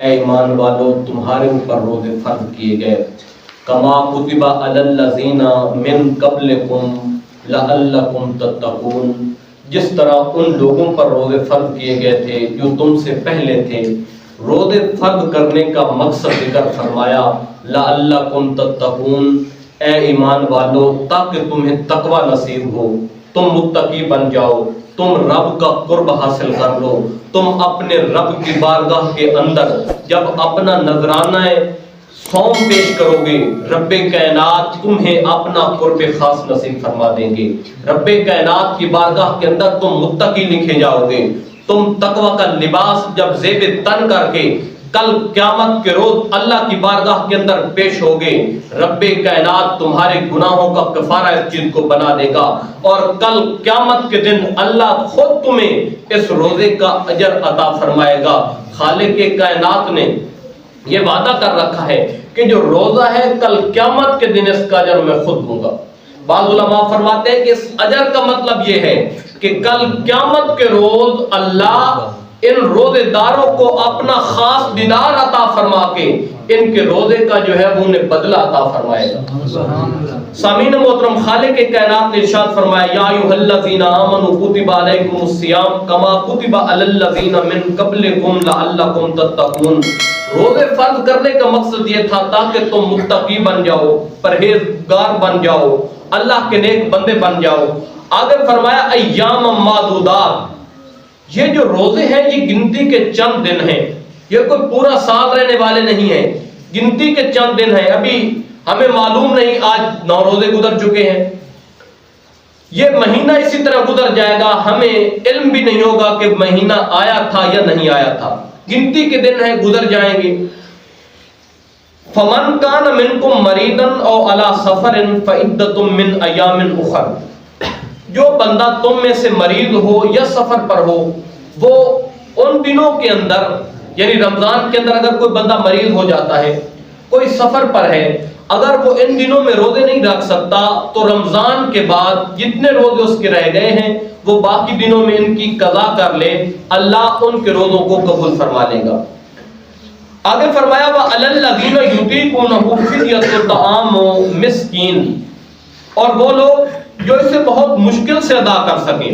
اے ایمان والو تمہارے اوپر روزے فرض کیے گئے کما کتب علی الذین من قبلکم لعلکم تتقون، جس طرح ان لوگوں پر روزے فرض کیے گئے تھے جو تم سے پہلے تھے۔ روزے فرض کرنے کا مقصد ذکر فرمایا لعلکم تتقون، اے ایمان والو تاکہ تمہیں تقوی نصیب ہو، تم متقی بن جاؤ، تم رب کا قرب حاصل کر لو، تم اپنے رب کی بارگاہ کے اندر جب اپنا نذرانہ صوم پیش کرو گے، رب کائنات تمہیں اپنا قرب خاص نصیب فرما دیں گے۔ رب کائنات کی بارگاہ کے اندر تم متقی لکھے جاؤ گے۔ تم تقوی کا لباس جب زیب تن کر کے کل قیامت کے روز اللہ کی بارگاہ کے اندر پیش ہوگے، رب کائنات تمہارے گناہوں کا کفارہ اس چیز کو بنا دے گا، اور کل قیامت کے دن اللہ خود تمہیں اس روزے کا اجر عطا فرمائے گا۔ خالق کائنات نے یہ وعدہ کر رکھا ہے کہ جو روزہ ہے کل قیامت کے دن اس کا اجر میں خود دوں گا۔ بعض علماء فرماتے ہیں کہ اس اجر کا مطلب یہ ہے کہ کل قیامت کے روز اللہ ان روزے داروں کو اپنا خاص دیدار عطا فرما کے ان کے روزے کا جو ہے وہ انہیں بدلہ عطا فرمائے گا۔ سامعین محترم، خالق کائنات نے ارشاد فرمایا یا ایھا الذین آمنوا کتب علیکم الصیام کما کتب علی الذین من قبلکم لعلکم تتقون۔ روزے فرض کرنے کا مقصد یہ تھا تاکہ تم متقی بن جاؤ، پرہیزگار بن جاؤ، اللہ کے نیک بندے بن جاؤ۔ آگے فرمایا ایام معدودات، یہ جو روزے ہیں یہ گنتی کے چند دن ہیں، یہ کوئی پورا سال رہنے والے نہیں ہیں، گنتی کے چند دن ہیں۔ ابھی ہمیں معلوم نہیں آج 9 روزے گزر چکے ہیں، یہ مہینہ اسی طرح گزر جائے گا، ہمیں علم بھی نہیں ہوگا کہ مہینہ آیا تھا یا نہیں آیا تھا، گنتی کے دن ہیں، گزر جائیں گے۔ فمن کان منکم مریضا او علی سفر فعدۃ من ایام اخر، جو بندہ تم میں سے مریض ہو یا سفر پر ہو، وہ ان دنوں کے اندر یعنی رمضان کے اندر اگر کوئی بندہ مریض ہو جاتا ہے، کوئی سفر پر ہے، اگر وہ ان دنوں میں روزے نہیں رکھ سکتا تو رمضان کے بعد جتنے روزے اس کے رہ گئے ہیں وہ باقی دنوں میں ان کی قضا کر لے، اللہ ان کے روزوں کو قبول فرما لے گا۔ آگے فرمایا وَعَلَى الَّذِينَ يُطِيقُونَهُ فِدْيَةُ طَعَامُ مِسْكِين، اور وہ لوگ جو اسے بہت مشکل سے ادا کر سکیں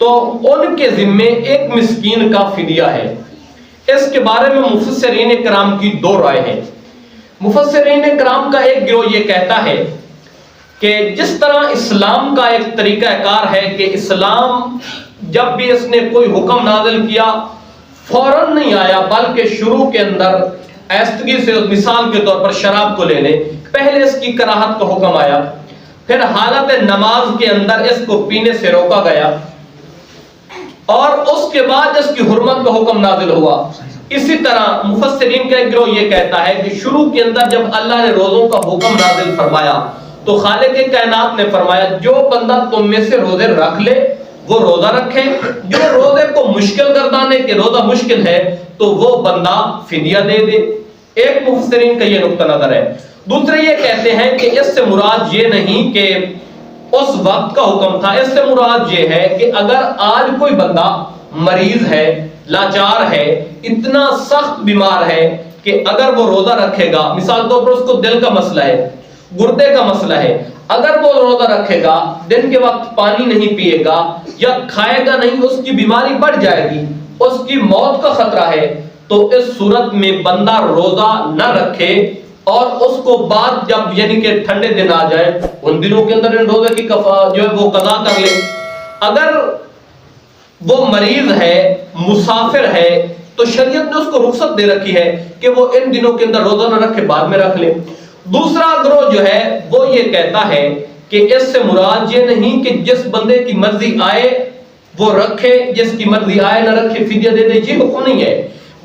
تو ان کے ذمے ایک مسکین کا فدیہ ہے۔ اس کے بارے میں مفسرین کرام کی 2 رائے ہیں۔ مفسرین کرام کا ایک گروہ یہ کہتا ہے کہ جس طرح اسلام کا ایک طریقہ کار ہے کہ اسلام جب بھی اس نے کوئی حکم نازل کیا فوراً نہیں آیا، بلکہ شروع کے اندر ایستگی سے، مثال کے طور پر شراب کو لے لیں، پہلے اس کی کراہت کا حکم آیا، پھر حالت نماز کے اندر اس کو پینے سے روکا گیا، اور اس کے بعد اس کی حرمت کا حکم نازل ہوا۔ اسی طرح مفسرین کا ایک گروہ یہ کہتا ہے کہ شروع کے اندر جب اللہ نے روزوں کا حکم نازل فرمایا تو خالق کائنات نے فرمایا جو بندہ تم میں سے روزے رکھ لے وہ روزہ رکھے، جو روزے کو مشکل گردانے کے روزہ مشکل ہے تو وہ بندہ فدیہ دے دے۔ ایک مفسرین کا یہ نقطہ نظر ہے۔ دوسرے یہ کہتے ہیں کہ اس سے مراد یہ نہیں کہ اس وقت کا حکم تھا، اس سے مراد یہ ہے کہ اگر آج کوئی بندہ مریض ہے، لاچار ہے، اتنا سخت بیمار ہے کہ اگر وہ روزہ رکھے گا، مثال طور پر اس کو دل کا مسئلہ ہے، گردے کا مسئلہ ہے، اگر وہ روزہ رکھے گا، دن کے وقت پانی نہیں پیے گا یا کھائے گا نہیں، اس کی بیماری بڑھ جائے گی، اس کی موت کا خطرہ ہے، تو اس صورت میں بندہ روزہ نہ رکھے اور اس کو بعد جب یعنی کہ ٹھنڈے دن آ جائے ان دنوں کے اندر ان روزے کی جو ہے وہ قضا کر لے۔ اگر وہ مریض ہے، مسافر ہے، تو شریعت نے اس کو رخصت دے رکھی ہے کہ وہ ان دنوں کے اندر روزہ نہ رکھے، بعد میں رکھ لے۔ دوسرا گروہ جو ہے وہ یہ کہتا ہے کہ اس سے مراد یہ نہیں کہ جس بندے کی مرضی آئے وہ رکھے، جس کی مرضی آئے نہ رکھے، فدیہ دے دے، یہ حکم نہیں ہے،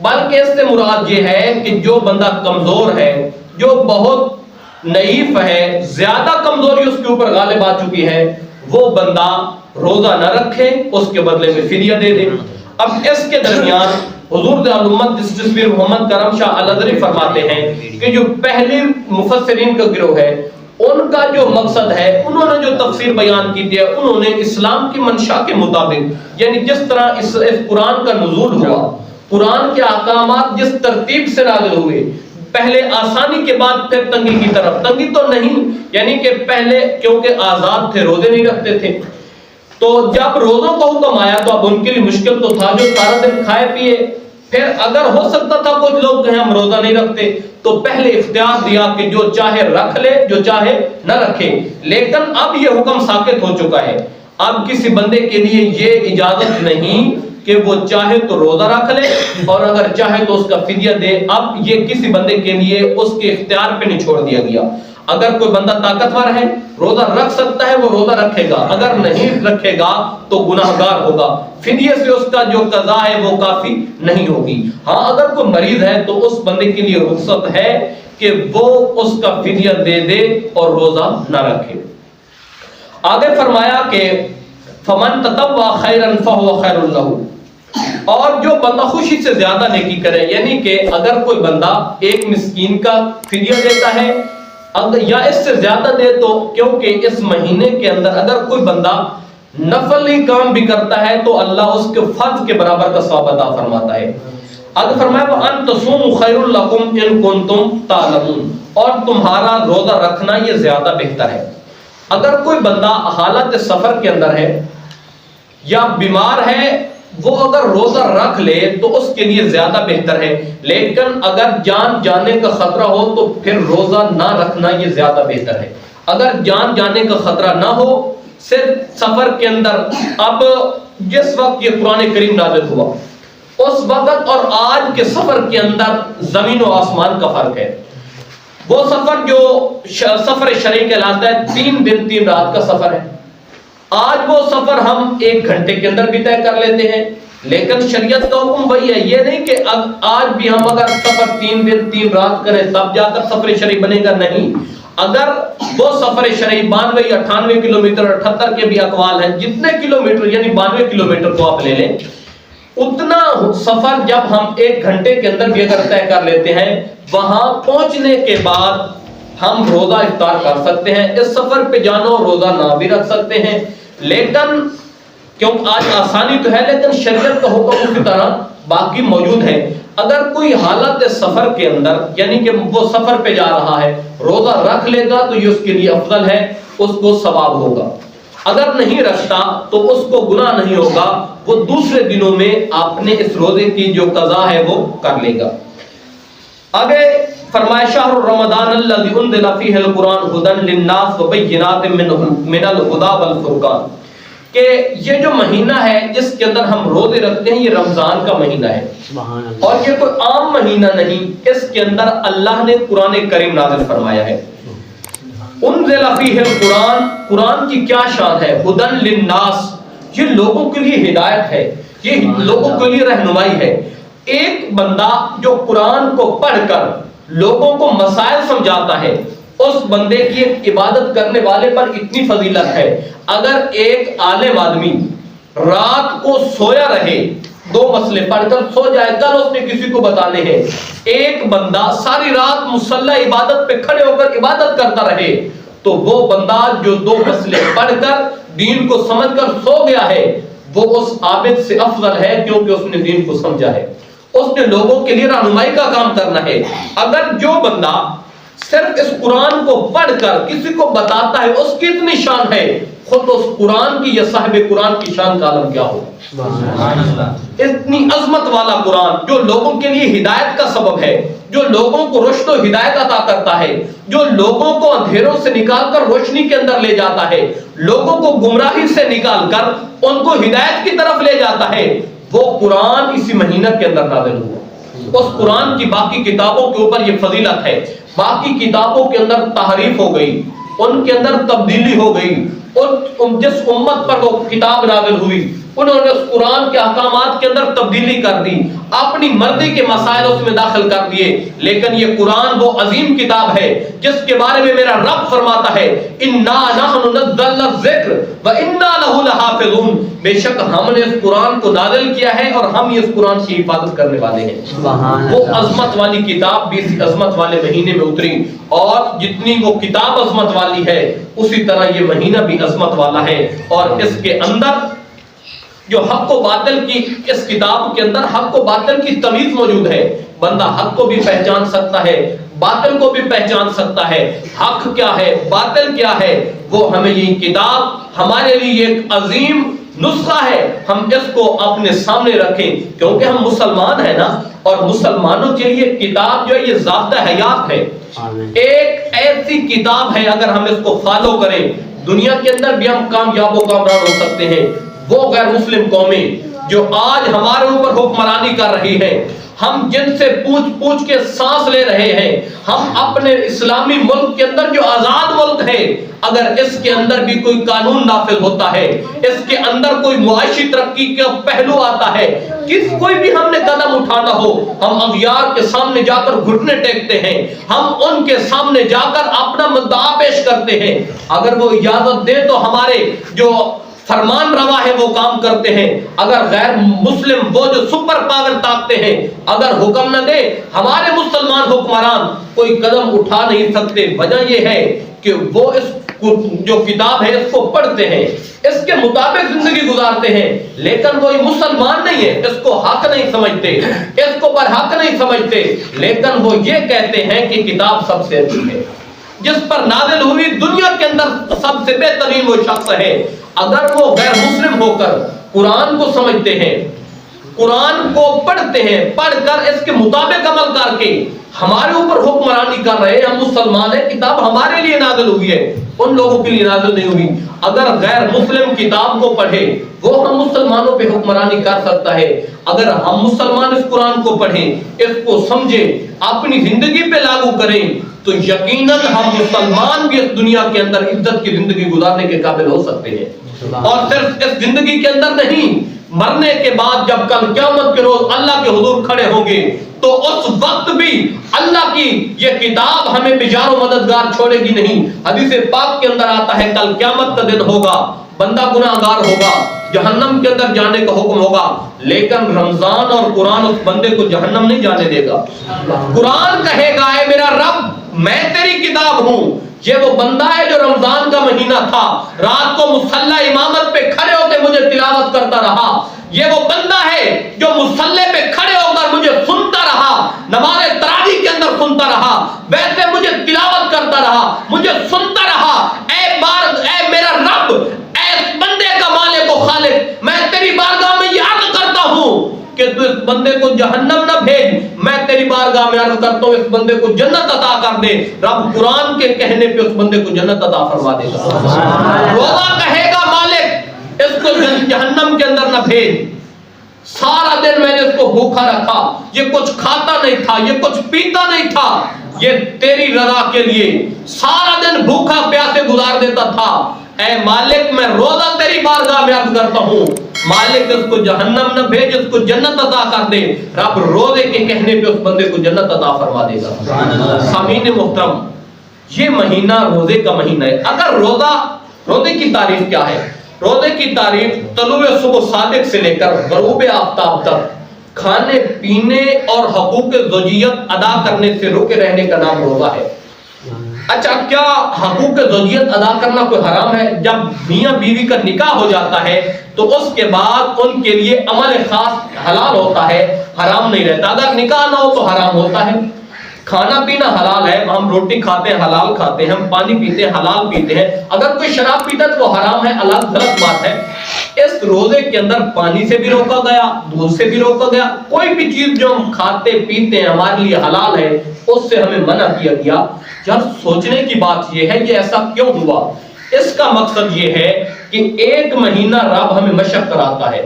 بلکہ اس سے مراد یہ ہے کہ جو بندہ کمزور ہے، جو بہت نحیف ہے، زیادہ کمزوری اس کے اوپر غالب آ چکی ہے، وہ بندہ روزہ نہ رکھے، اس کے بدلے میں فدیہ دے دے۔ اب اس کے درمیان حضور امت جسٹس پیر محمد کرم شاہ الازہری فرماتے ہیں کہ جو پہلی مفسرین کا گروہ ہے ان کا جو مقصد ہے، انہوں نے جو تفسیر بیان کی تھی، انہوں نے اسلام کی منشا کے مطابق، یعنی جس طرح اس قرآن کا نزول ہوا قرآن کے احکامات جس ترتیب سے نازل ہوئے، پہلے آسانی کے بعد پھر تنگی کی طرف، تنگی تو نہیں یعنی کہ پہلے کیونکہ آزاد تھے، روزے نہیں رکھتے تھے، تو جب روزوں کا حکم آیا تو اب ان کے لیے مشکل تو تھا جو سارا دن کھائے پیے، پھر اگر ہو سکتا تھا کچھ لوگ کہیں ہم روزہ نہیں رکھتے تو پہلے اختیار دیا کہ جو چاہے رکھ لے جو چاہے نہ رکھے، لیکن اب یہ حکم ساقط ہو چکا ہے، اب کسی بندے کے لیے یہ اجازت نہیں کہ وہ چاہے تو روزہ رکھ لے اور اگر چاہے تو اس کا فدیہ دے، اب یہ کسی بندے کے لیے اس کے اختیار پہ نہیں چھوڑ دیا گیا۔ اگر کوئی بندہ طاقتور ہے روزہ رکھ سکتا ہے، وہ روزہ رکھے گا، اگر نہیں رکھے گا تو گناہگار ہوگا، فدیے سے اس کا جو قضا ہے وہ کافی نہیں ہوگی۔ ہاں اگر کوئی مریض ہے تو اس بندے کے لیے رخصت ہے کہ وہ اس کا فدیہ دے دے اور روزہ نہ رکھے۔ آگے فرمایا کہ فمن تطوع خیرا فهو خیر له، اور جو بندہ خوشی سے زیادہ نیکی کرے، یعنی کہ اگر کوئی بندہ ایک مسکین کا فدیہ دیتا ہے یا اس سے زیادہ دے تو، کیونکہ اس مہینے کے اندر اگر کوئی بندہ نفلی کام بھی کرتا ہے تو اللہ اس کے فرض کے برابر کا ثواب عطا فرماتا ہے۔ آگے فرمایا وَأَن تَصُومُوا خَيْرٌ لَكُمْ إِن كُنتُمْ تَعْلَمُونَ، اور تمہارا روزہ رکھنا یہ زیادہ بہتر ہے۔ اگر کوئی بندہ حالت سفر کے اندر ہے یا بیمار ہے، وہ اگر روزہ رکھ لے تو اس کے لیے زیادہ بہتر ہے، لیکن اگر جان جانے کا خطرہ ہو تو پھر روزہ نہ رکھنا یہ زیادہ بہتر ہے۔ اگر جان جانے کا خطرہ نہ ہو، صرف سفر کے اندر، اب جس وقت یہ قرآن کریم نازل ہوا اس وقت اور آج کے سفر کے اندر زمین و آسمان کا فرق ہے۔ وہ سفر جو سفر شرعی کہلاتا ہے 3 دن 3 رات کا سفر ہے، آج وہ سفر ہم 1 گھنٹے کے اندر بھی طے کر لیتے ہیں، لیکن شریعت کا حکم وہی ہے، یہ نہیں کہ آج بھی ہم اگر سفر 3 دن 3 رات کریں تب جا کر سفر شرعی بنے گا، نہیں۔ اگر وہ سفر شرعی 92 یا 98 کلومیٹر 78 کے بھی اقوال ہیں، جتنے کلومیٹر یعنی 92 کلومیٹر کو آپ لے لیں، اتنا سفر جب ہم 1 گھنٹے کے اندر بھی اگر طے کر لیتے ہیں، وہاں پہنچنے کے بعد ہم روزہ افطار کر سکتے ہیں، اس سفر پہ جانو روزہ نہ بھی رکھ سکتے ہیں، لیکن کیونکہ آج آسانی تو ہے لیکن شریعت کا حکم اسی طرح باقی موجود ہے۔ اگر کوئی حالت سفر کے اندر یعنی کہ وہ سفر پہ جا رہا ہے روزہ رکھ لے گا تو یہ اس کے لیے افضل ہے، اس کو ثواب ہوگا، اگر نہیں رکھتا تو اس کو گناہ نہیں ہوگا، وہ دوسرے دنوں میں اپنے اس روزے کی جو قضا ہے وہ کر لے گا۔ آگے فرمایا شہر رمضان الذی انزل فیہ القرآن ھدی للناس وبینات من الھدی والفرقان، کہ یہ جو مہینہ ہے جس کے اندر ہم روزے رکھتے ہیں یہ رمضان کا مہینہ ہے، اور یہ کوئی عام مہینہ نہیں، اس کے اندر اللہ نے قرآن کریم نازل فرمایا ہے۔ انزل فیہ القرآن، قرآن کی کیا شان ہے، ھدی للناس، یہ لوگوں کے لیے ہدایت ہے، یہ لوگوں کے لیے رہنمائی ہے۔ ایک بندہ جو قرآن کو پڑھ کر لوگوں کو مسائل سمجھاتا ہے، اس بندے کی ایک عبادت کرنے والے پر اتنی فضیلت ہے۔ اگر ایک عالم آدمی رات کو سویا رہے، 2 مسئلے پڑھ کر سو جائے، کل اس نے کسی کو بتانے ہیں، ایک بندہ ساری رات مصلی عبادت پہ کھڑے ہو کر عبادت کرتا رہے، تو وہ بندہ جو 2 مسئلے پڑھ کر دین کو سمجھ کر سو گیا ہے، وہ اس عابد سے افضل ہے کیونکہ اس نے دین کو سمجھا ہے، اس نے لوگوں کے لیے رہنمائی کا کام کرنا ہے۔ اگر جو بندہ صرف اس قرآن کو پڑھ کر کسی کو بتاتا ہے، اس کی اتنی شان ہے، خود اس قرآن کی یا صاحب قرآن کی شان کا عالم کیا ہو۔ اتنی عظمت والا قرآن جو لوگوں کے لیے ہدایت کا سبب ہے، جو لوگوں کو رشد و ہدایت عطا کرتا ہے، جو لوگوں کو اندھیروں سے نکال کر روشنی کے اندر لے جاتا ہے، لوگوں کو گمراہی سے نکال کر ان کو ہدایت کی طرف لے جاتا ہے، وہ قرآن اسی مہینہ کے اندر نازل ہوا۔ اس قرآن کی باقی کتابوں کے اوپر یہ فضیلت ہے، باقی کتابوں کے اندر تحریف ہو گئی، ان کے اندر تبدیلی ہو گئی، اور جس امت پر وہ کتاب نازل ہوئی انہوں نے اس قرآن کے احکامات کے اندر تبدیلی کر دی، اپنی مرضی کے مسائل اس میں داخل کر دیے، لیکن یہ قرآن وہ عظیم کتاب ہے جس کے بارے میں میرا رب فرماتا ہے اِنَّا نَحْنُ نَزَّلْنَا الذِّکْرَ وَإِنَّا لَهُ لَحَافِظُونَ، بے شک ہم نے اس قرآن کو نازل کیا ہے اور ہم اس قرآن کی حفاظت کرنے والے ہیں۔ وہ عظمت والی کتاب بھی اسی عظمت والے مہینے میں اتری، اور جتنی وہ کتاب عظمت والی ہے اسی طرح یہ مہینہ بھی عظمت والا ہے، اور اس کے اندر جو حق و باطل کی اس کتاب کے اندر حق و باطل کی تمیز موجود ہے. بندہ حق کو بھی پہچان سکتا ہے, باطل کو بھی پہچان سکتا ہے. حق کیا ہے, باطل کیا ہے, وہ ہمیں یہ کتاب ہمارے لیے ایک عظیم نسخہ ہے. ہم اس کو اپنے سامنے رکھیں کیونکہ ہم مسلمان ہیں نا, اور مسلمانوں کے لیے کتاب جو ہے یہ ضابطہ حیات ہے. ایک ایسی کتاب ہے اگر ہم اس کو فالو کریں دنیا کے اندر بھی ہم کامیاب و کامران ہو سکتے ہیں. وہ غیر مسلم قومیں جو آج ہمارے اوپر حکمرانی کر رہی ہے, ہم جن سے پوچھ پوچھ کے سانس لے رہے ہیں, ہم اپنے اسلامی ملک کے اندر جو آزاد ملک ہے, اگر اس کے اندر بھی کوئی قانون نافذ ہوتا ہے, اس کے اندر کوئی معاشی ترقی کا پہلو آتا ہے, کوئی بھی ہم نے قدم اٹھانا ہو, ہم اغیار کے سامنے جا کر گھٹنے ٹیکتے ہیں, ہم ان کے سامنے جا کر اپنا مدعا پیش کرتے ہیں. اگر وہ اجازت دے تو ہمارے جو فرمان روا ہے وہ کام کرتے ہیں. اگر غیر مسلم وہ جو سپر پاور طاقتیں ہیں اگر حکم نہ دے, ہمارے مسلمان حکمران کوئی قدم اٹھا نہیں سکتے. وجہ یہ ہے کہ وہ اس جو کتاب ہے اس کو پڑھتے ہیں, اس کے مطابق زندگی گزارتے ہیں, لیکن وہ مسلمان نہیں ہے, اس کو حق نہیں سمجھتے, اس کو برحق نہیں سمجھتے, لیکن وہ یہ کہتے ہیں کہ کتاب سب سے اچھی ہے, جس پر نازل ہوئی دنیا کے اندر سب سے بہترین وہ شخص ہے. اگر وہ غیر مسلم ہو کر قرآن کو سمجھتے ہیں, قرآن کو پڑھتے ہیں, پڑھ کر اس کے مطابق عمل کر کے ہمارے اوپر حکمرانی کر رہے ہیں, ہم مسلمان ہیں, کتاب ہمارے لیے نازل ہوئی ہے, ان لوگوں کے لیے نازل نہیں ہوئی. اگر غیر مسلم کتاب کو پڑھے وہ ہم مسلمانوں پہ حکمرانی کر سکتا ہے. اگر ہم مسلمان اس قرآن کو پڑھیں, اس کو سمجھیں, اپنی زندگی پہ لاگو کریں, تو یقیناً ہم مسلمان بھی اس دنیا کے اندر عزت کی زندگی گزارنے کے قابل ہو سکتے ہیں. اور صرف اس زندگی کے اندر نہیں, مرنے کے بعد جب کل قیامت کے روز اللہ کے حضور کھڑے ہوں گے تو اس وقت بھی اللہ کی یہ کتاب ہمیں بجار و مددگار چھوڑے گی نہیں. حدیث پاک کے اندر آتا ہے کل قیامت کا دن ہوگا, بندہ گناہگار ہوگا, جہنم کے اندر جانے کا حکم ہوگا, لیکن رمضان اور قرآن اس بندے کو جہنم نہیں جانے دے گا. قرآن کہے گا اے میرا رب میں تیری کتاب ہوں. یہ وہ بندہ ہے جو رمضان کا مہینہ تھا رات کو مصلی امامت پہ کھڑے ہو کے مجھے تلاوت کرتا رہا. یہ وہ بندہ ہے جو مصلی پہ کھڑے ہو کر مجھے سنتا رہا, نماز تراویح کے اندر سنتا رہا, ویسے مجھے تلاوت کرتا رہا, مجھے سنتا رہا. اے میرا رب, اے اس بندے کا مالک و خالق, میں تیری بارگاہ میں یہ عرض کرتا ہوں کہ تو اس بندے کو جہنم نہ بھیج, میں تیری بارگاہ میں عرض کرتا ہوں اس بندے کو جنت عطا کر دے. رب قرآن کے کہنے پہ اس بندے کو جنت عطا فرما دے گا. روزہ کہے گا مالک اس کو جہنم کے اندر نہ بھیج. سارا دن میں نے اس کو بھوکا رکھا, یہ کچھ کھاتا نہیں تھا, یہ کچھ پیتا نہیں تھا, یہ تیری رضا کے لیے سارا دن بھوکا پیاسے گزار دیتا تھا. اے مالک میں روزہ تیری بارگاہ میں عرض کرتا ہوں, مالک اس کو جہنم نہ بھیج, اس کو جنت عطا کر دے. رب روزے کے کہنے پہ اس بندے کو جنت عطا فرما دے گا. سامعین محترم, یہ مہینہ روزے کا مہینہ ہے. اگر روزے کی تعریف کیا ہے؟ روزے کی تعریف طلوع صبح صادق سے لے کر غروب آفتاب تک کھانے پینے اور حقوق زوجیت ادا کرنے سے روکے رہنے کا نام روزہ ہے. اچھا, کیا حقوق زوجیت ادا کرنا کوئی حرام ہے؟ جب میاں بیوی کا نکاح ہو جاتا ہے تو اس کے بعد ان کے لیے عمل خاص حلال ہوتا ہے, حرام نہیں رہتا. اگر نکاح نہ ہو تو حرام ہوتا ہے. کھانا پینا حلال ہے, ہم روٹی کھاتے ہیں حلال کھاتے ہیں, ہم پانی پیتے ہیں حلال پیتے ہیں. اگر کوئی شراب پیتا ہے تو وہ حرام ہے, الگ غلط بات ہے. اس روزے کے اندر پانی سے بھی روکا گیا, دودھ سے بھی روکا گیا. کوئی بھی چیز جو ہم کھاتے پیتے ہیں ہمارے لیے حلال ہے اس سے ہمیں منع کیا گیا. یار سوچنے کی بات یہ ہے یہ ایسا کیوں ہوا؟ اس کا مقصد یہ ہے کہ ایک مہینہ رب ہمیں مشق کراتا ہے,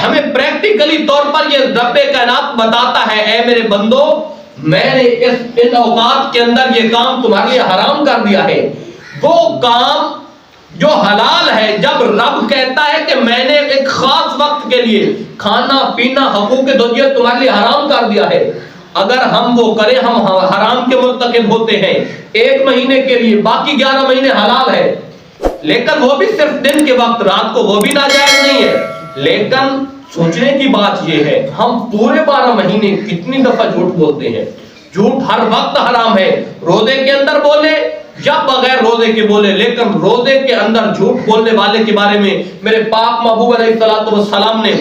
ہمیں پریکٹیکلی طور پر یہ رب کائنات بتاتا ہے اے میرے بندو میں نے ان اوقات کے اندر یہ کام تمہارے لیے حرام کر دیا ہے. وہ کام جو حلال ہے, جب رب کہتا ہے کہ میں نے ایک خاص وقت کے لیے کھانا پینا حقوق زوجیت تمہارے لیے حرام کر دیا ہے, اگر ہم وہ کریں ہم حرام کے مرتکب ہوتے ہیں. ایک مہینے کے لیے, باقی 11 مہینے حلال ہے, لیکن وہ بھی صرف دن کے وقت, رات کو وہ بھی ناجائز نہیں ہے. لیکن سوچنے کی بات یہ ہے ہم پورے 12 مہینے کتنی دفعہ جھوٹ بولتے ہیں. جھوٹ ہر وقت حرام ہے. روزے کے اندر بولے, یا بغیر روزے کے بولے، لیکن روزے کے اندر جھوٹ بولنے والے کے بارے میں میرے پاک محبوب علیہ السلام نے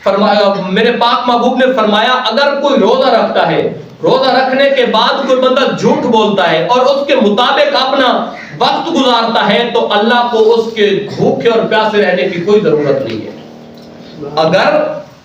فرمایا، میرے پاک محبوب نے فرمایا اگر کوئی روزہ رکھتا ہے، روزہ رکھنے کے بعد کوئی بندہ جھوٹ بولتا ہے اور اس کے مطابق اپنا وقت گزارتا ہے، تو اللہ کو اس کے بھوکے اور پیاسے رہنے کی کوئی ضرورت نہیں ہے۔ اگر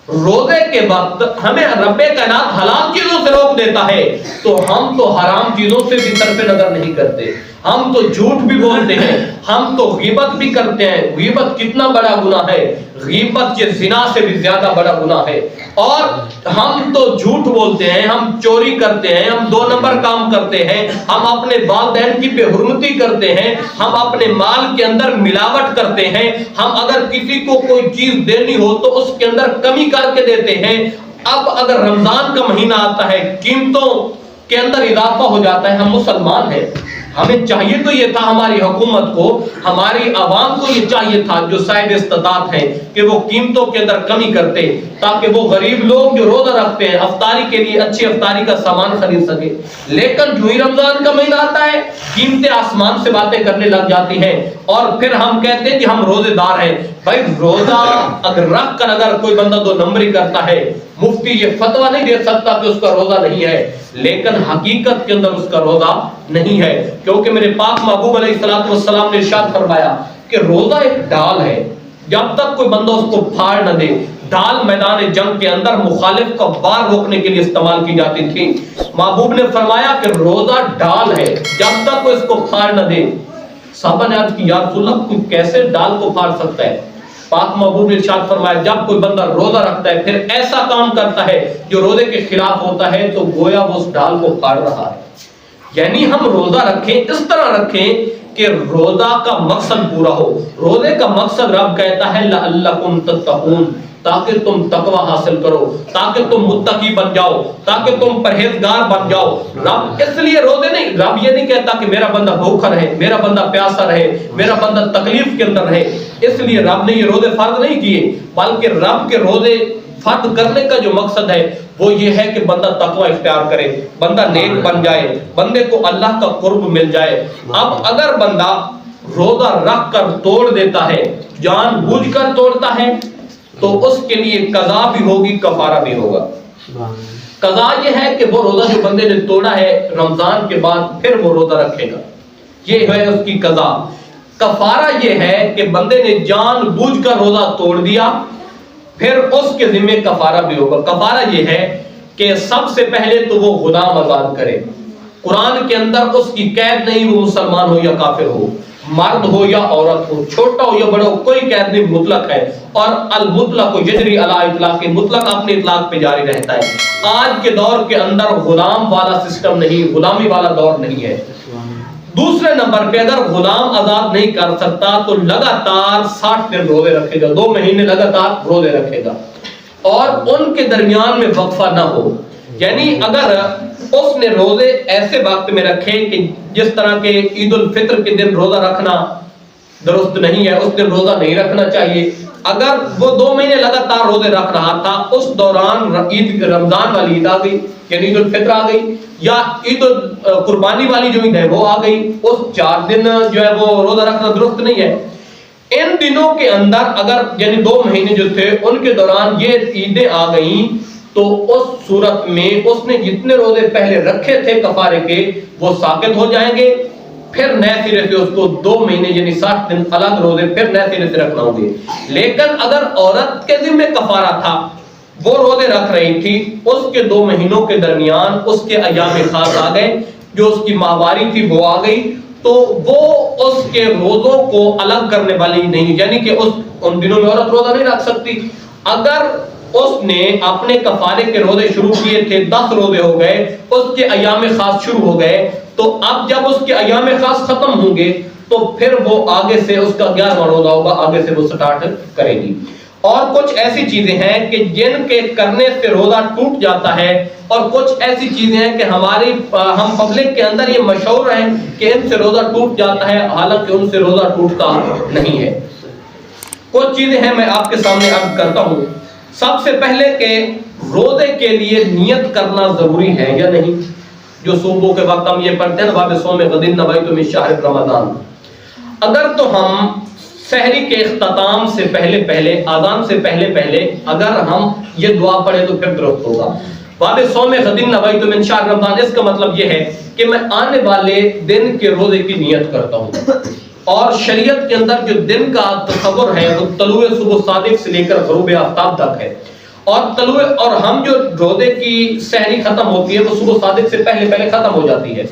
روزے کے وقت ہمیں رب کائنات حلال چیزوں سے روک دیتا ہے تو ہم تو حرام چیزوں سے بھی طرف نظر نہیں کرتے، ہم تو جھوٹ بھی بولتے ہیں، ہم تو غیبت بھی کرتے ہیں۔ غیبت کتنا بڑا گناہ ہے، غیبت یہ زنا سے بھی زیادہ بڑا گناہ ہے۔ اور ہم تو جھوٹ بولتے ہیں، ہم چوری کرتے ہیں، ہم 2 نمبر کام کرتے ہیں، ہم اپنے والدین کی بے حرمتی کرتے ہیں، ہم اپنے مال کے اندر ملاوٹ کرتے ہیں، ہم اگر کسی کو کوئی چیز دینی ہو تو اس کے اندر کمی کر کے دیتے ہیں۔ اب اگر رمضان کا مہینہ آتا ہے، قیمتوں کے اندر اضافہ ہو جاتا ہے، ہم مسلمان ہیں، ہمیں چاہیے تو یہ تھا، ہماری حکومت کو، ہماری عوام کو یہ چاہیے تھا جو صاحب استطاعت ہیں کہ وہ قیمتوں کے اندر کمی کرتے تاکہ وہ غریب لوگ جو روزہ رکھتے ہیں افطاری کے لیے اچھی افطاری کا سامان خرید سکے۔ لیکن جو ہی رمضان کا مہینہ آتا ہے قیمتیں آسمان سے باتیں کرنے لگ جاتی ہیں اور پھر ہم کہتے ہیں کہ ہم روزے دار ہیں۔ بھائی روزہ اگر رکھ کر اگر کوئی بندہ 2 نمبری کرتا ہے، مفتی یہ فتویٰ نہیں دے سکتا کہ اس کا روزہ نہیں ہے، لیکن حقیقت کے اندر اس کا روزہ نہیں ہے، کیونکہ میرے پاک محبوب علیہ السلام نے ارشاد فرمایا کہ روزہ ایک ڈال ہے، جب تک کوئی بندہ اس کو پھاڑ نہ دے۔ ڈال میدان جنگ کے اندر مخالف کا وار روکنے کے لیے استعمال کی جاتی تھی۔ محبوب نے فرمایا کہ روزہ ڈال ہے، جب تک وہ اس کو پھاڑ نہ دے۔ صحابہ نے عرض کی یا رسول اللہ کوئی کیسے ڈال کو پھاڑ سکتا ہے؟ پاک محبوب نے ارشاد فرمایا جب کوئی بندہ روزہ رکھتا ہے پھر ایسا کام کرتا ہے جو روزے کے خلاف ہوتا ہے تو گویا وہ اس ڈال کو پھاڑ رہا ہے۔ یعنی ہم روزہ رکھیں، اس طرح رکھیں کہ روزہ کا مقصد پورا ہو۔ روزے کا مقصد رب کہتا ہے لعلکم تتقون، تاکہ تم تقوی حاصل کرو، تاکہ تم متقی بن جاؤ، تاکہ تم پرہیزگار بن جاؤ۔ رب اس لیے روزے نہیں، رب یہ نہیں کہتا کہ میرا بندہ بھوکا رہے، میرا بندہ پیاسا رہے، میرا بندہ تکلیف کے اندر رہے۔ اس لیے رب نے یہ روزے فرض نہیں کیے، بلکہ رب کے روزے فرض کرنے کا جو مقصد ہے وہ یہ ہے کہ بندہ تقوی اختیار کرے، بندہ نیک بن جائے، بندے کو اللہ کا قرب مل جائے۔ اب اگر بندہ روزہ رکھ کر توڑ دیتا ہے، جان بوجھ کر توڑتا ہے، تو اس کے لیے قضا بھی ہوگی، کفارہ بھی ہوگا۔ قضا یہ ہے کہ وہ روزہ جو بندے نے توڑا ہے رمضان کے بعد پھر وہ روزہ رکھے گا، یہ ہے اس کی قضا۔ کفارہ یہ ہے کہ بندے نے جان بوجھ کر روزہ توڑ دیا، پھر اس کے ذمہ کفارہ بھی ہوگا۔ کفارہ یہ ہے کہ سب سے پہلے تو وہ غلام آزاد کرے۔ قرآن کے اندر اس کی قید نہیں، وہ مسلمان ہو یا کافر ہو، مرد ہو یا عورت ہو، چھوٹا ہو یا بڑا ہو، کوئی قید نہیں، مطلق ہے۔ اور المطلق یجری علی اطلاق، مطلق اپنے اطلاق پہ جاری رہتا ہے۔ آج کے دور کے اندر غلام والا سسٹم نہیں، غلامی والا دور نہیں ہے۔ دوسرے نمبر پہ اگر غلام آزاد نہیں کر سکتا تو لگاتار 60 دن روزے رکھے گا، 2 مہینے لگاتار روزے رکھے گا، اور ان کے درمیان میں وقفہ نہ ہو۔ یعنی اگر اس نے روزے ایسے وقت میں رکھے کہ جس طرح کے عید الفطر کے دن روزہ رکھنا درست نہیں ہے، اس دن روزہ نہیں رکھنا چاہیے۔ اگر وہ 2 مہینے لگاتار روزے رکھ رہا تھا، اس دوران عید رمضان والی عید آ گئی یعنی عید الفطر آ گئی، یا عید قربانی والی جو عید ہے وہ آ گئی، اس 4 دن جو ہے وہ روزہ رکھنا درست نہیں ہے۔ ان دنوں کے اندر اگر یعنی 2 مہینے جو تھے ان کے دوران یہ عیدیں آ گئیں تو اس صورت میں اس نے جتنے روزے پہلے رکھے تھے کفارے کے وہ ساقط ہو جائیں گے، پھر نئے سرے سے اس کو 2 مہینے یعنی 60 دن الگ روزے پھر نئے سرے سے رکھنا ہوں گے۔ لیکن اگر عورت کے ذمہ کفارہ تھا، وہ روزے رکھ رہی تھی، اس کے 2 مہینوں کے درمیان اس کے ایام خاص آ گئے، جو اس کی ماہواری تھی وہ آ گئی، تو وہ اس کے روزوں کو الگ کرنے والی نہیں، یعنی کہ ان دنوں میں عورت روزہ نہیں رکھ سکتی۔ اگر اس نے اپنے کفارے کے روزے شروع کیے تھے، 10 روزے ہو گئے، اس کے ایام خاص شروع ہو گئے، تو اب جب اس کے ایام خاص ختم ہوں گے تو پھر وہ آگے سے اس کا 11واں روزہ ہوگا، آگے سے وہ سٹارٹ کرے گی۔ اور کچھ ایسی چیزیں ہیں کہ جن کے کرنے سے روزہ ٹوٹ جاتا ہے، اور کچھ ایسی چیزیں ہیں کہ ہم پبلک کے اندر یہ مشہور ہیں کہ ان سے روزہ ٹوٹ جاتا ہے، حالانکہ ان سے روزہ ٹوٹتا نہیں ہے۔ کچھ چیزیں ہیں میں آپ کے سامنے عرض کرتا ہوں۔ سب سے پہلے کہ روزے کے لیے نیت کرنا ضروری ہے یا نہیں؟ جو صبح کے وقت ہم یہ پڑھتے ہیں باب صوم غد نویت من شہر رمضان، اگر تو ہم سحری کے اختتام سے پہلے اذان سے پہلے اگر ہم یہ دعا پڑھیں تو پھر درست ہوگا. باب صوم غد نویت من شہر رمضان، اس کا مطلب یہ ہے کہ میں آنے والے دن کے روزے کی نیت کرتا ہوں. اور شریعت کے اندر جو دن کا تصور ہے وہ طلوع صبح صادق سے لے کر غروب آفتاب تک ہے، اور ہم جو روزے کی سحری ختم ہوتی ہے وہ صبح صادق سے پہلے ختم ہو جاتی ہے.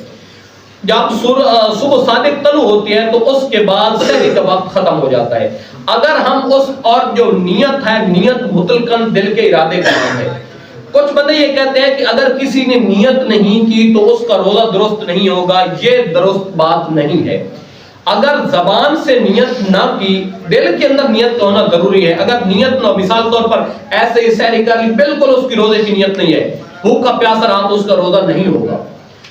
جب صبح صادق طلوع ہوتی ہے تو اس کے بعد سحری کا وقت ختم ہو جاتا ہے. اگر ہم اور جو نیت ہے، نیت مطلقاً دل کے ارادے کا نام ہے. کچھ بندے یہ کہتے ہیں کہ اگر کسی نے نیت نہیں کی تو اس کا روزہ درست نہیں ہوگا. یہ درست بات نہیں ہے. اگر زبان سے نیت نہ کی، دل کے اندر نیت کا ہونا ضروری ہے. اگر نیت نہ، مثال طور پر ایسے ہی سحری کر لی، بالکل اس کی روزے کی نیت نہیں ہے، بھوکا پیاسا رہا تو اس کا روزہ نہیں ہوگا.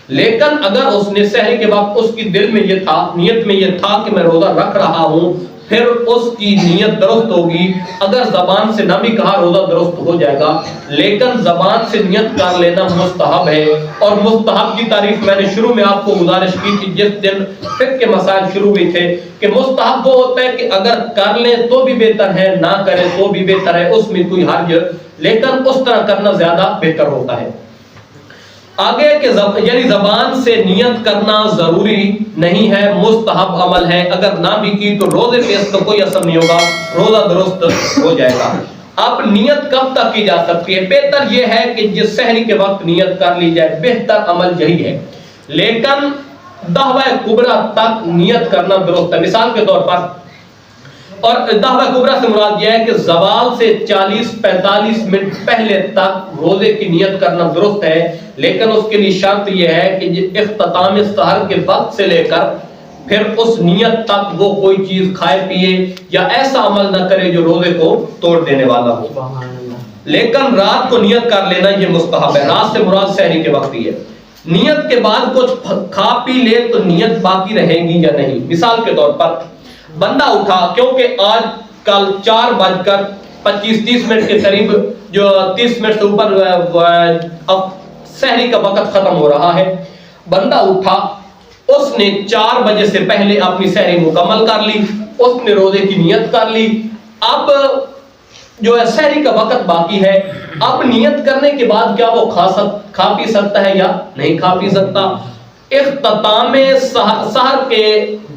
لیکن اگر اس نے سحری کے وقت اس کی دل میں یہ تھا، نیت میں یہ تھا کہ میں روزہ رکھ رہا ہوں، پھر اس کی نیت درست ہوگی. اگر زبان سے نہ بھی کہا روزہ درست ہو جائے گا. لیکن زبان سے نیت کر لینا مستحب ہے. اور مستحب کی تعریف میں نے شروع میں آپ کو گزارش کی تھی جس دن فقہ کے مسائل شروع ہوئے تھے کہ مستحب وہ ہوتا ہے کہ اگر کر لیں تو بھی بہتر ہے، نہ کریں تو بھی بہتر ہے، اس میں کوئی حرج، لیکن اس طرح کرنا زیادہ بہتر ہوتا ہے. آگے کہ یعنی زبان سے نیت کرنا ضروری نہیں ہے، مستحب عمل ہے. اگر نہ بھی کی تو روزے پہ اس کا کوئی اثر نہیں ہوگا، روزہ درست ہو جائے گا. اب نیت کب تک کی جا سکتی ہے؟ بہتر یہ ہے کہ جس سحری کے وقت نیت کر لی جائے، بہتر عمل یہی ہے. لیکن دعوی کبریٰ تک نیت کرنا درست ہے. مثال کے طور پر، اور دعوی کبریٰ سے مراد یہ ہے کہ زوال سے 40-45 منٹ پہلے تک روزے کی نیت کرنا درست ہے. لیکن اس کے لیے شرط یہ ہے کہ اختتام سحر کے وقت سے لے کر پھر اس نیت تک وہ کوئی چیز کھائے پیے یا ایسا عمل نہ کرے جو روزے کو توڑ دینے والا ہو. لیکن رات کو نیت کر لینا یہ مستحب ہے. رات سے مراد سحری کے وقت ہی ہے. نیت کے بعد کچھ کھا پی لے تو نیت باقی رہے گی یا نہیں؟ مثال کے طور پر بندہ اٹھا، کیونکہ آج کل 4:25-30 کے قریب، جو 30 منٹ سے اوپر اب سحری کا وقت ختم ہو رہا ہے. بندہ اٹھا، اس نے 4 بجے سے پہلے اپنی سحری مکمل کر لی، اس نے روزے کی نیت کر لی. اب جو ہے سحری کا وقت باقی ہے. اب نیت کرنے کے بعد کیا وہ کھا پی سکتا ہے یا نہیں کھا پی سکتا؟ اختتام سحر کے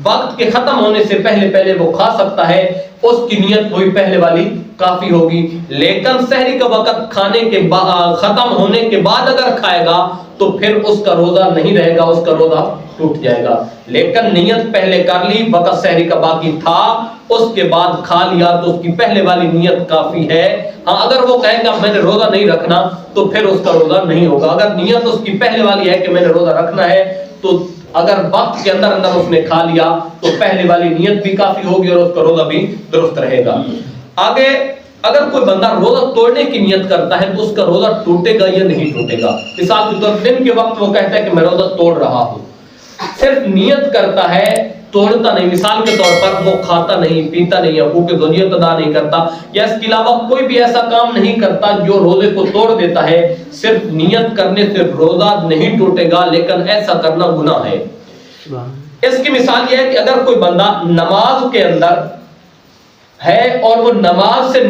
وقت کے ختم ہونے سے پہلے وہ کھا سکتا ہے. اس کی نیت وہی پہلے والی کافی ہوگی. لیکن سحری کا وقت کھانے کے ختم ہونے کے بعد اگر کھائے گا تو پھر اس کا روزہ نہیں رہے گا، اس کا روزہ ٹوٹ جائے گا. لیکن نیت پہلے کر لی، وقت سحری کا باقی تھا، اس کے بعد کھا لیا تو اس کی پہلے والی نیت کافی ہے. ہاں اگر وہ کہے گا میں نے روزہ نہیں رکھنا تو پھر اس کا روزہ نہیں ہوگا. اگر نیت اس کی پہلے والی ہے کہ میں نے روزہ رکھنا ہے تو اگر وقت کے اندر اس نے کھا لیا تو پہلے والی نیت بھی کافی ہوگی اور اس کا روزہ بھی درست رہے گا. آگے اگر کوئی بندہ روزہ توڑنے کی نیت کرتا ہے تو اس کا روزہ ٹوٹے گا یا نہیں ٹوٹے گا؟ مثال کے طور دن کے وقت وہ کہتا ہے کہ میں روزہ توڑ رہا ہوں، صرف نیت کرتا ہے، توڑتا نہیں. مثال کے طور پر وہ کھاتا نہیں، پیتا نہیں، حقوق ضروریت ادا نہیں کرتا، یا اس کے علاوہ کوئی بھی ایسا کام نہیں کرتا جو روزے کو توڑ دیتا ہے. صرف نیت کرنے سے روزہ نہیں ٹوٹے گا، لیکن ایسا کرنا گناہ ہے. اس کی مثال یہ ہے کہ اگر کوئی بندہ نماز کے اندر ہے اور وہ نماز سے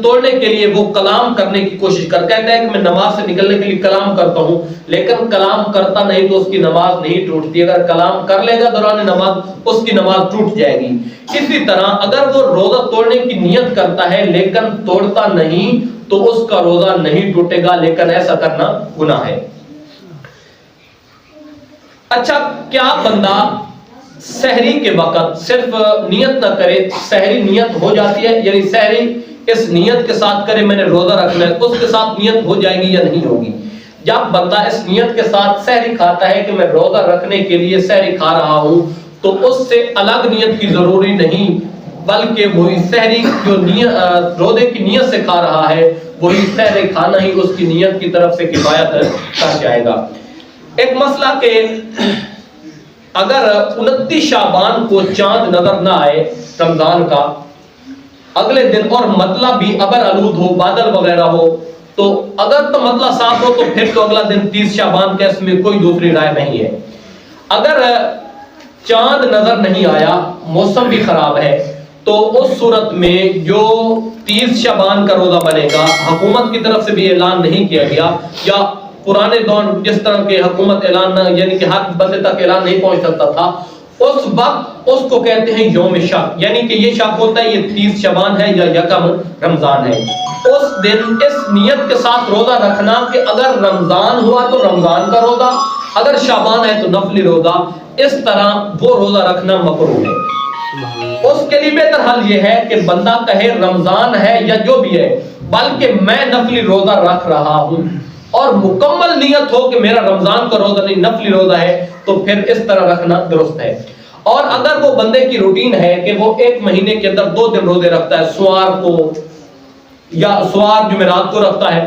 توڑنے کے لیے وہ کلام کرنے کی کوشش کہتا ہے کہ میں نماز سے نکلنے کے لیے کلام کرتا ہوں، لیکن کلام کرتا نہیں تو اس کی نماز نہیں ٹوٹتی. اگر کلام کر لے گا دوران نماز اس کی نماز ٹوٹ جائے گی. اسی طرح اگر وہ روزہ توڑنے کی نیت کرتا ہے لیکن توڑتا نہیں تو اس کا روزہ نہیں ٹوٹے گا، لیکن ایسا کرنا گناہ ہے. اچھا، کیا بندہ سحری کے وقت صرف نیت نہ کرے، سحری نیت ہو جاتی ہے، یعنی سحری اس نیت کے ساتھ کرے میں نے روزہ رکھنا ہے، اس کے ساتھ نیت ہو جائے گی یا نہیں ہوگی؟ جب بندہ اس نیت کے ساتھ سحری کھاتا ہے کہ میں روزہ رکھنے کے لیے سحری کھا رہا ہوں تو اس سے الگ نیت کی ضروری نہیں، بلکہ وہی سحری جو روزے کی نیت سے کھا رہا ہے وہی سحری کھانا ہی اس کی نیت کی طرف سے کفایت کر جائے گا. ایک مسئلہ کہ اگر 29 شعبان کو چاند نظر نہ آئے رمضان کا، اگلے دن اور مطلب بھی ابر آلود ہو، بادل وغیرہ ہو، تو اگر تو مسئلہ صاف ہو تو پھر تو اگلا دن 30 شعبان کا، اس میں کوئی دوسری رائے نہیں ہے۔ اگر چاند نظر نہیں آیا، موسم بھی خراب ہے، تو اس صورت میں جو 30 شعبان کا روزہ بنے گا، حکومت کی طرف سے بھی اعلان نہیں کیا گیا، یا پرانے دور جس طرح کے حکومت اعلان یعنی کہ ہر بندے تک اعلان نہیں پہنچ سکتا تھا، اس وقت اس کو کہتے ہیں یوم شک، یعنی کہ یہ شک ہوتا ہے یہ 30 شعبان ہے یا یکم رمضان ہے۔ اس دن اس نیت کے ساتھ روزہ رکھنا کہ اگر رمضان ہوا تو رمضان کا روزہ، اگر شعبان ہے تو نفلی روزہ، اس طرح وہ روزہ رکھنا مکروہ ہے۔ اس کے لیے بہتر حل یہ ہے کہ بندہ کہے رمضان ہے یا جو بھی ہے، بلکہ میں نفلی روزہ رکھ رہا ہوں، اور مکمل نیت ہو کہ میرا رمضان کا روزہ نہیں نفلی روزہ ہے، تو پھر اس طرح رکھنا درست ہے۔ اور اگر وہ بندے کی روٹین ہے کہ وہ ایک مہینے کے اندر 2 دن روزے رکھتا ہے، سوار کو یا سوار جمعرات کو رکھتا ہے،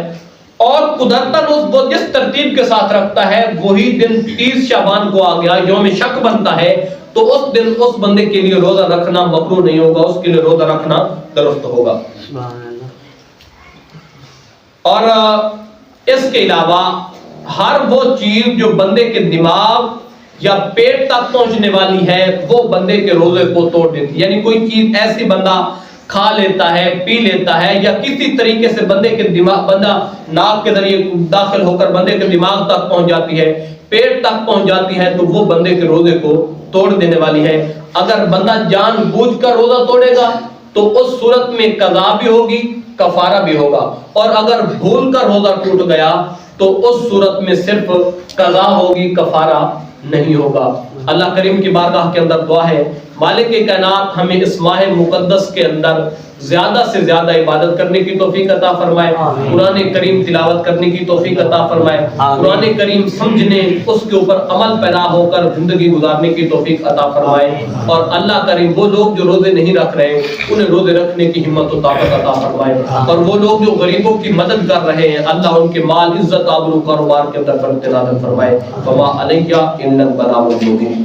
اور قدرتاً وہ جس ترتیب کے ساتھ رکھتا ہے وہی دن 30 شعبان کو آ گیا، یوم شک بنتا ہے، تو اس دن اس بندے کے لیے روزہ رکھنا مکروہ نہیں ہوگا، اس کے لیے روزہ رکھنا درست ہوگا۔ اور اس کے علاوہ ہر وہ چیز جو بندے کے دماغ یا پیٹ تک پہنچنے والی ہے وہ بندے کے روزے کو توڑ دیتی، یعنی کوئی چیز ایسی بندہ کھا لیتا ہے، پی لیتا ہے، یا کسی طریقے سے بندے کے دماغ بندہ ناک کے ذریعے داخل ہو کر بندے کے دماغ تک پہنچ جاتی ہے، پیٹ تک پہنچ جاتی ہے، تو وہ بندے کے روزے کو توڑ دینے والی ہے۔ اگر بندہ جان بوجھ کر روزہ توڑے گا تو اس صورت میں قضا بھی ہوگی، کفارہ بھی ہوگا، اور اگر بھول کر روزہ ٹوٹ گیا تو اس صورت میں صرف قضا ہوگی، کفارہ نہیں ہوگا۔ اللہ کریم کی بارگاہ کے اندر دعا ہے مالک کائنات ہمیں اس ماہ مقدس کے اندر زیادہ سے زیادہ عبادت کرنے کی توفیق عطا فرمائے، قرآن کریم تلاوت کرنے کی توفیق عطا فرمائے، قرآن کریم سمجھنے اس کے اوپر عمل پیدا ہو کر زندگی گزارنے کی توفیق عطا فرمائے، اور اللہ کریم وہ لوگ جو روزے نہیں رکھ رہے انہیں روزے رکھنے کی ہمت و طاقت عطا فرمائے، اور وہ لوگ جو غریبوں کی مدد کر رہے ہیں اللہ ان کے مال عزت آبرو کاروبار کے اندر برکت نازل فرمائے۔ وما علیہ الا البلاغ المبین۔